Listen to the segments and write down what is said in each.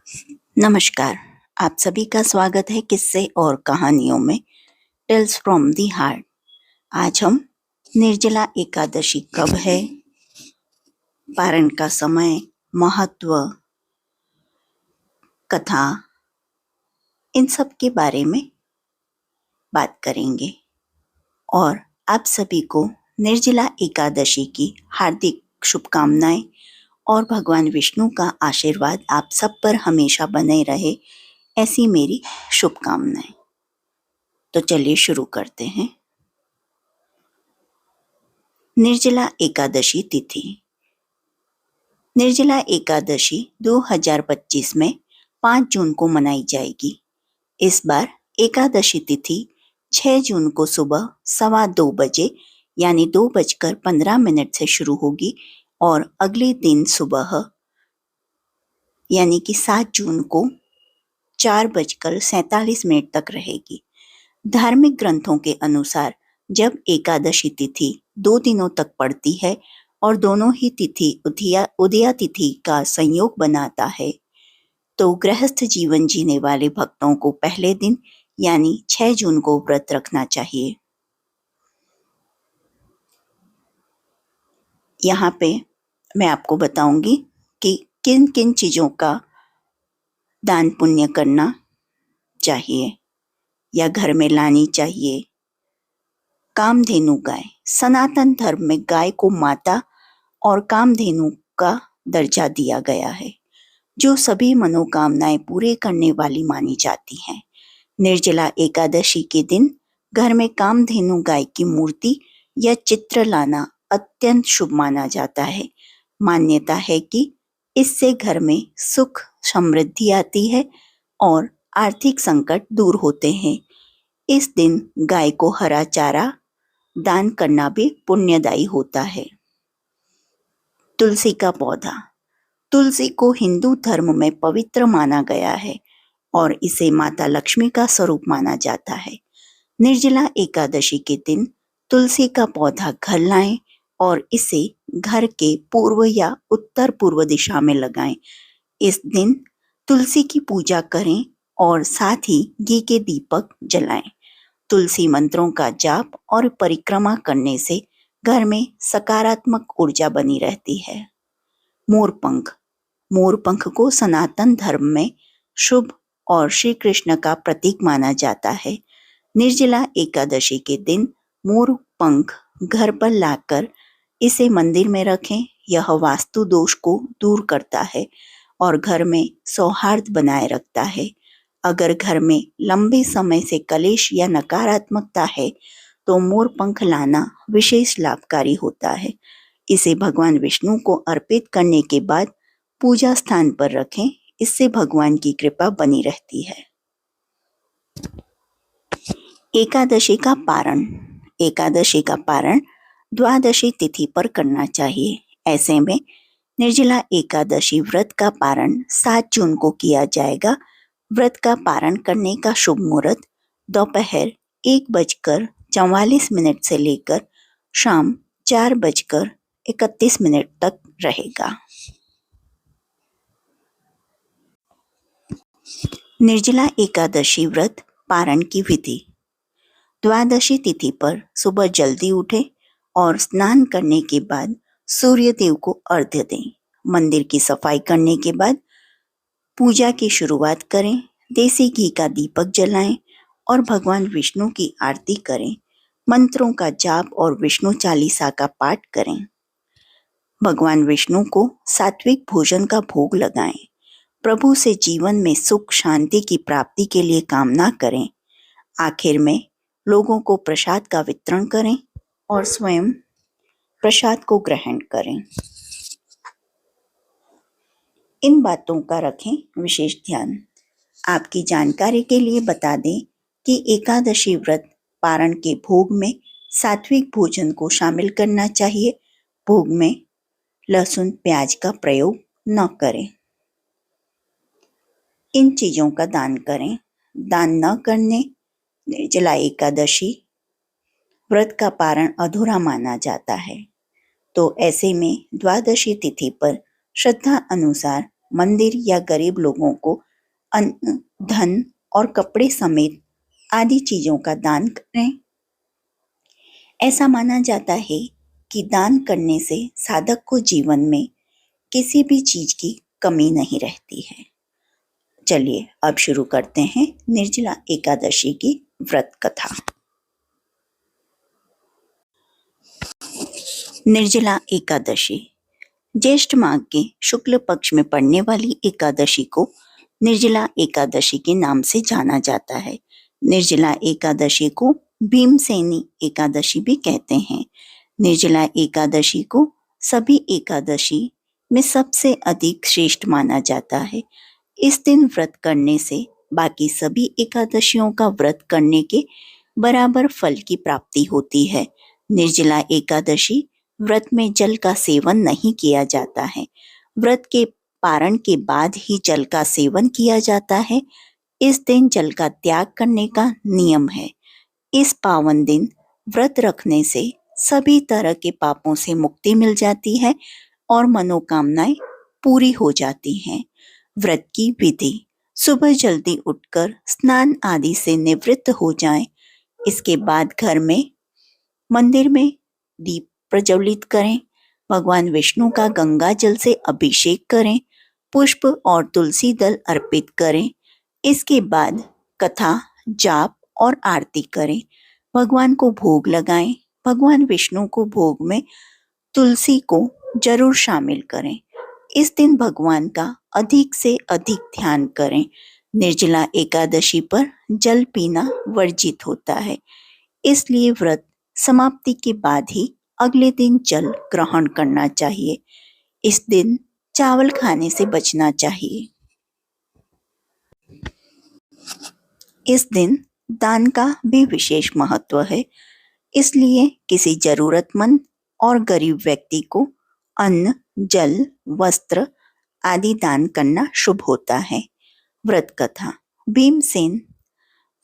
नमस्कार। आप सभी का स्वागत है किस्से और कहानियों में टेल्स फ्रॉम दी हार्ट। आज हम निर्जला एकादशी कब है, पारण का समय, महत्व, कथा, इन सब के बारे में बात करेंगे और आप सभी को निर्जला एकादशी की हार्दिक शुभकामनाएं और भगवान विष्णु का आशीर्वाद आप सब पर हमेशा बने रहे, ऐसी मेरी शुभकामनाएं। तो चलिए शुरू करते हैं। निर्जला एकादशी तिथि। निर्जला एकादशी 2025 में 5 जून को मनाई जाएगी। इस बार एकादशी तिथि 6 जून को सुबह 2:15 बजे यानी 2:15 से शुरू होगी और अगले दिन सुबह यानी कि 7 जून को 4:47 तक रहेगी। धार्मिक ग्रंथों के अनुसार जब एकादशी तिथि 2 दिनों तक पड़ती है और दोनों ही तिथि उदया तिथि का संयोग बनाता है, तो गृहस्थ जीवन जीने वाले भक्तों को पहले दिन यानी 6 जून को व्रत रखना चाहिए। यहाँ पे मैं आपको बताऊंगी कि किन किन चीज़ों का दान पुण्य करना चाहिए या घर में लानी चाहिए। कामधेनु गाय। सनातन धर्म में गाय को माता और कामधेनु का दर्जा दिया गया है, जो सभी मनोकामनाएं पूरे करने वाली मानी जाती हैं। निर्जला एकादशी के दिन घर में कामधेनु गाय की मूर्ति या चित्र लाना अत्यंत शुभ माना जाता है। मान्यता है कि इससे घर में सुख समृद्धि आती है और आर्थिक संकट दूर होते हैं। इस दिन गाय को हरा चारा दान करना भी पुण्यदायी होता है। तुलसी का पौधा। तुलसी को हिंदू धर्म में पवित्र माना गया है और इसे माता लक्ष्मी का स्वरूप माना जाता है। निर्जला एकादशी के दिन तुलसी का पौधा घर लाएं और इसे घर के पूर्व या उत्तर पूर्व दिशा में लगाएं। इस दिन तुलसी की पूजा करें और साथ ही घी के दीपक जलाएं। तुलसी मंत्रों का जाप और परिक्रमा करने से घर में सकारात्मक ऊर्जा बनी रहती है। मोरपंख। मोरपंख को सनातन धर्म में शुभ और श्री कृष्ण का प्रतीक माना जाता है। निर्जला एकादशी के दिन मोरपंख घर पर लाकर इसे मंदिर में रखें। यह वास्तु दोष को दूर करता है और घर में सौहार्द बनाए रखता है। अगर घर में लंबे समय से कलेश या नकारात्मकता है तो मोरपंख लाना विशेष लाभकारी होता है। इसे भगवान विष्णु को अर्पित करने के बाद पूजा स्थान पर रखें। इससे भगवान की कृपा बनी रहती है। एकादशी का पारण। एकादशी का पारण द्वादशी तिथि पर करना चाहिए। ऐसे में निर्जला एकादशी व्रत का पारण 7 जून को किया जाएगा। व्रत का पारण करने का शुभ मुहूर्त दोपहर 1:44 से लेकर शाम 4:31 तक रहेगा। निर्जला एकादशी व्रत पारण की विधि। द्वादशी तिथि पर सुबह जल्दी उठें और स्नान करने के बाद सूर्य देव को अर्घ्य दें। मंदिर की सफाई करने के बाद पूजा की शुरुआत करें। देसी घी का दीपक जलाएं और भगवान विष्णु की आरती करें। मंत्रों का जाप और विष्णु चालीसा का पाठ करें। भगवान विष्णु को सात्विक भोजन का भोग लगाएं। प्रभु से जीवन में सुख शांति की प्राप्ति के लिए कामना करें। आखिर में लोगों को प्रसाद का वितरण करें और स्वयं प्रसाद को ग्रहण करें। इन बातों का रखें विशेष ध्यान। आपकी जानकारी के लिए बता दें कि एकादशी व्रत पारण के भोग में सात्विक भोजन को शामिल करना चाहिए। भोग में लहसुन प्याज का प्रयोग न करें। इन चीजों का दान करें। दान न करने निर्जला एकादशी व्रत का पारण अधूरा माना जाता है। तो ऐसे में द्वादशी तिथि पर श्रद्धा अनुसार मंदिर या गरीब लोगों को अन्न, धन और कपड़े समेत आदि चीजों का दान करें। ऐसा माना जाता है कि दान करने से साधक को जीवन में किसी भी चीज की कमी नहीं रहती है। चलिए अब शुरू करते हैं निर्जला एकादशी की व्रत कथा। निर्जला एकादशी ज्येष्ठ माह के शुक्ल पक्ष में पड़ने वाली एकादशी को निर्जला एकादशी के नाम से जाना जाता है। निर्जला एकादशी को भीमसेनी एकादशी भी कहते हैं। निर्जला एकादशी को सभी एकादशी में सबसे अधिक श्रेष्ठ माना जाता है। इस दिन व्रत करने से बाकी सभी एकादशियों का व्रत करने के बराबर फल की प्राप्ति होती है। निर्जला एकादशी व्रत में जल का सेवन नहीं किया जाता है। व्रत के पारण के बाद ही जल का सेवन किया जाता है। इस दिन जल का त्याग करने का नियम है। इस पावन दिन व्रत रखने से सभी तरह के पापों से मुक्ति मिल जाती है और मनोकामनाएं पूरी हो जाती हैं। व्रत की विधि: सुबह जल्दी उठकर स्नान आदि से निवृत्त हो जाएं। इसके बाद घर में मंदिर में दीप प्रज्वलित करें। भगवान विष्णु का गंगा जल से अभिषेक करें। पुष्प और तुलसी दल अर्पित करें। इसके बाद कथा, जाप और आरती करें। भगवान को भोग लगाएं। भगवान विष्णु को भोग में तुलसी को जरूर शामिल करें। इस दिन भगवान का अधिक से अधिक ध्यान करें। निर्जला एकादशी पर जल पीना वर्जित होता है, इसलिए व्रत समाप्ति के बाद ही अगले दिन जल ग्रहण करना चाहिए। इस दिन चावल खाने से बचना चाहिए। इस दिन दान का भी विशेष महत्व है, इसलिए किसी जरूरतमंद और गरीब व्यक्ति को अन्न, जल, वस्त्र आदि दान करना शुभ होता है। व्रत कथा: भीमसेन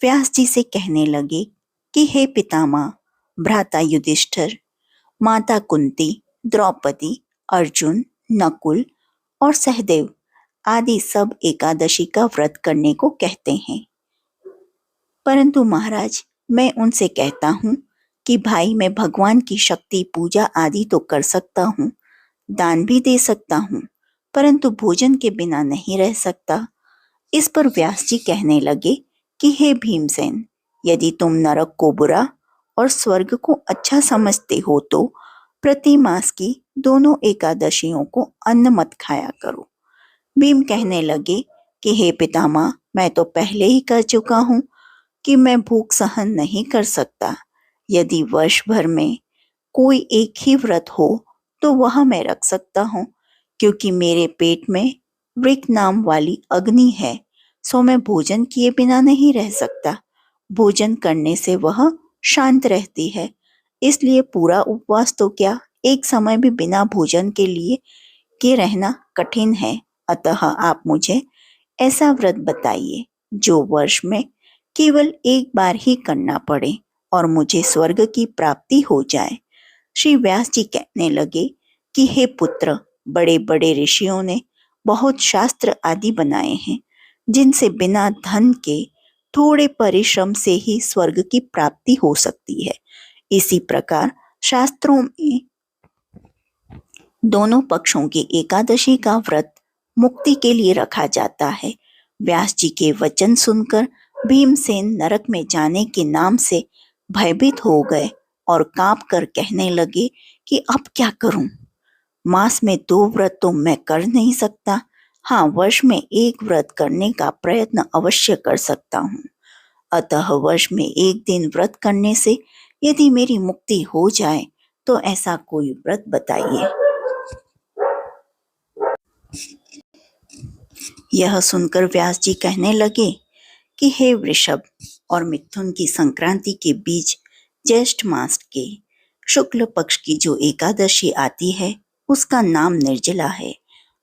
व्यास जी से कहने लगे कि हे पितामह, भ्राता युधिष्ठिर, माता कुंती, द्रौपदी, अर्जुन, नकुल और सहदेव आदि सब एकादशी का व्रत करने को कहते हैं, परंतु महाराज मैं उनसे कहता हूँ कि भाई मैं भगवान की शक्ति पूजा आदि तो कर सकता हूँ, दान भी दे सकता हूँ, परंतु भोजन के बिना नहीं रह सकता। इस पर व्यास जी कहने लगे कि हे भीमसेन, यदि तुम नरक को बुरा और स्वर्ग को अच्छा समझते हो तो प्रति मास की दोनों एकादशियों को अन्न मत खाया करो। भीम कहने लगे कि हे पितामह, मैं तो पहले ही कह चुका हूँ कि मैं भूख सहन नहीं कर सकता। यदि वर्ष भर में कोई एक ही व्रत हो तो वह मैं रख सकता हूँ, क्योंकि मेरे पेट में वृक नाम वाली अग्नि है, सो मैं भोजन किए बिना नहीं रह सकता। भोजन करने से वह शांत रहती है, इसलिए पूरा उपवास तो क्या, एक समय भी बिना भोजन के रहना कठिन है। अतः आप मुझे ऐसा व्रत बताइए जो वर्ष में केवल एक बार ही करना पड़े और मुझे स्वर्ग की प्राप्ति हो जाए। श्री व्यास जी कहने लगे कि हे पुत्र, बड़े बड़े ऋषियों ने बहुत शास्त्र आदि बनाए हैं, जिनसे बिना धन के थोड़े परिश्रम से ही स्वर्ग की प्राप्ति हो सकती है। इसी प्रकार शास्त्रों में दोनों पक्षों की एकादशी का व्रत मुक्ति के लिए रखा जाता है। व्यास जी के वचन सुनकर भीमसेन नरक में जाने के नाम से भयभीत हो गए और कांप कर कहने लगे कि अब क्या करूं? मास में 2 व्रत तो मैं कर नहीं सकता। हाँ, वर्ष में एक व्रत करने का प्रयत्न अवश्य कर सकता हूँ। अतः वर्ष में एक दिन व्रत करने से यदि मेरी मुक्ति हो जाए तो ऐसा कोई व्रत बताइए। यह सुनकर व्यास जी कहने लगे कि हे वृषभ और मिथुन की संक्रांति के बीच ज्येष्ठ मास के शुक्ल पक्ष की जो एकादशी आती है उसका नाम निर्जला है।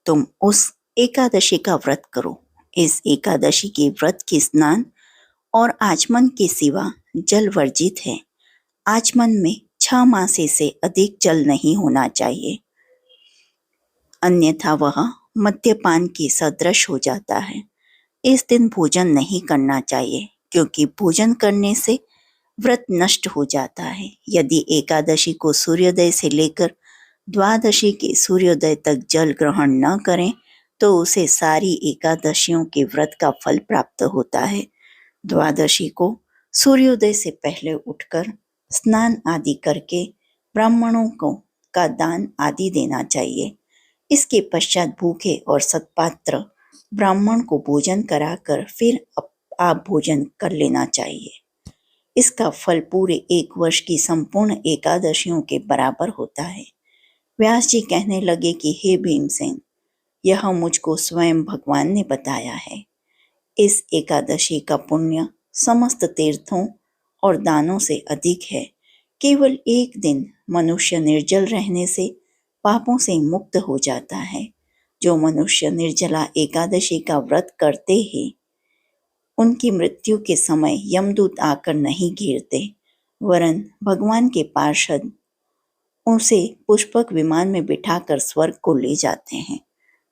तुम उस एकादशी का व्रत करो। इस एकादशी के व्रत के स्नान और आचमन के सिवा जल वर्जित है। आचमन में 6 मासे से अधिक जल नहीं होना चाहिए, अन्यथा वह मद्यपान के सदृश हो जाता है। इस दिन भोजन नहीं करना चाहिए क्योंकि भोजन करने से व्रत नष्ट हो जाता है। यदि एकादशी को सूर्योदय से लेकर द्वादशी के सूर्योदय तक जल ग्रहण न करें तो उसे सारी एकादशियों के व्रत का फल प्राप्त होता है। द्वादशी को सूर्योदय से पहले उठकर स्नान आदि करके ब्राह्मणों को का दान आदि देना चाहिए। इसके पश्चात भूखे और सत्पात्र ब्राह्मण को भोजन कराकर फिर आप भोजन कर लेना चाहिए। इसका फल पूरे 1 वर्ष की संपूर्ण एकादशियों के बराबर होता है। व्यास जी कहने लगे कि हे भीमसेन, यह मुझको स्वयं भगवान ने बताया है। इस एकादशी का पुण्य समस्त तीर्थों और दानों से अधिक है। केवल एक दिन मनुष्य निर्जल रहने से पापों से मुक्त हो जाता है। जो मनुष्य निर्जला एकादशी का व्रत करते हैं उनकी मृत्यु के समय यमदूत आकर नहीं घेरते, वरन भगवान के पार्षद उसे पुष्पक विमान में बिठाकर स्वर्ग को ले जाते हैं।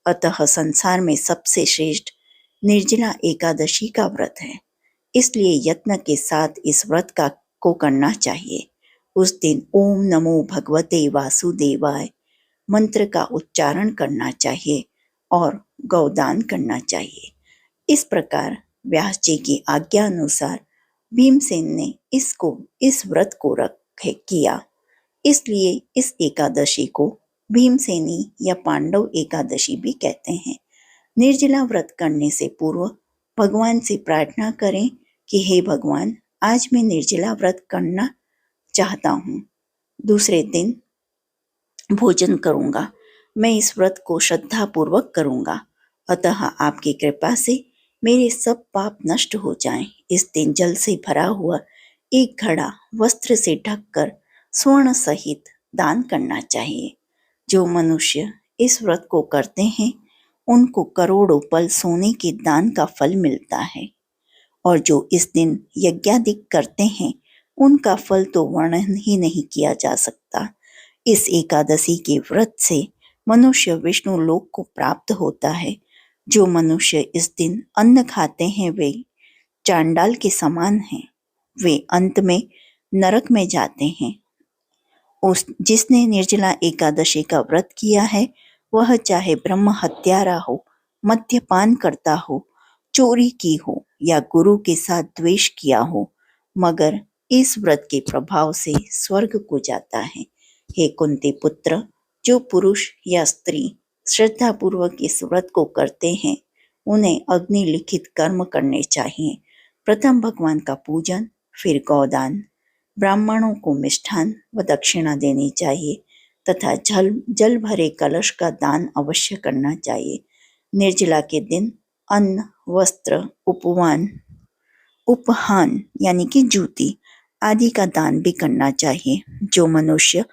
अतः संसार में सबसे श्रेष्ठ निर्जला एकादशी का व्रत है। इसलिए यत्न के साथ इस व्रत को करना चाहिए। उस दिन ओम नमो भगवते वासुदेवाय मंत्र का उच्चारण करना चाहिए और गौदान करना चाहिए। इस प्रकार व्यास जी की आज्ञा अनुसार भीमसेन ने इस व्रत को किया। इसलिए इस एकादशी को भीमसेनी या पांडव एकादशी भी कहते हैं। निर्जला व्रत करने से पूर्व भगवान से प्रार्थना करें कि हे भगवान, आज मैं निर्जला व्रत करना चाहता हूँ। दूसरे दिन भोजन करूँगा। मैं इस व्रत को श्रद्धा पूर्वक करूँगा। अतः आपकी कृपा से मेरे सब पाप नष्ट हो जाएं। इस दिन जल से भरा हुआ एक घड़ा वस्त्र से ढककर स्वर्ण सहित दान करना चाहिए। जो मनुष्य इस व्रत को करते हैं उनको करोड़ों पल सोने के दान का फल मिलता है। और जो इस दिन यज्ञादि करते हैं उनका फल तो वर्णन ही नहीं किया जा सकता। इस एकादशी के व्रत से मनुष्य विष्णु लोक को प्राप्त होता है। जो मनुष्य इस दिन अन्न खाते हैं वे चांडाल के समान हैं। वे अंत में नरक में जाते हैं। जिसने निर्जला एकादशी का व्रत किया है वह चाहे ब्रह्म हत्यारा हो, मद्यपान करता हो, चोरी की हो या गुरु के साथ द्वेष किया हो, मगर इस व्रत के प्रभाव से स्वर्ग को जाता है। हे कुंती पुत्र, जो पुरुष या स्त्री श्रद्धा पूर्वक इस व्रत को करते हैं उन्हें अग्नि लिखित कर्म करने चाहिए। प्रथम भगवान का पूजन, फिर गौदान, ब्राह्मणों को मिष्ठान व दक्षिणा देनी चाहिए तथा जल भरे कलश का दान अवश्य करना चाहिए। निर्जला के दिन अन्न, वस्त्र, उपहान यानी कि जूती आदि का दान भी करना चाहिए। जो मनुष्य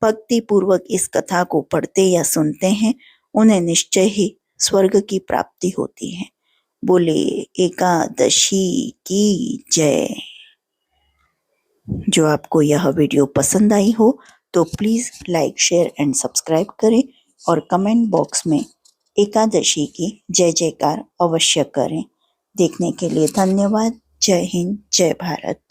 भक्ति पूर्वक इस कथा को पढ़ते या सुनते हैं उन्हें निश्चय ही स्वर्ग की प्राप्ति होती है। बोले एकादशी की जय। जो आपको यह वीडियो पसंद आई हो तो please like, share and subscribe करें और कमेंट बॉक्स में एकादशी की जय जयकार अवश्य करें। देखने के लिए धन्यवाद। जय हिंद, जय भारत।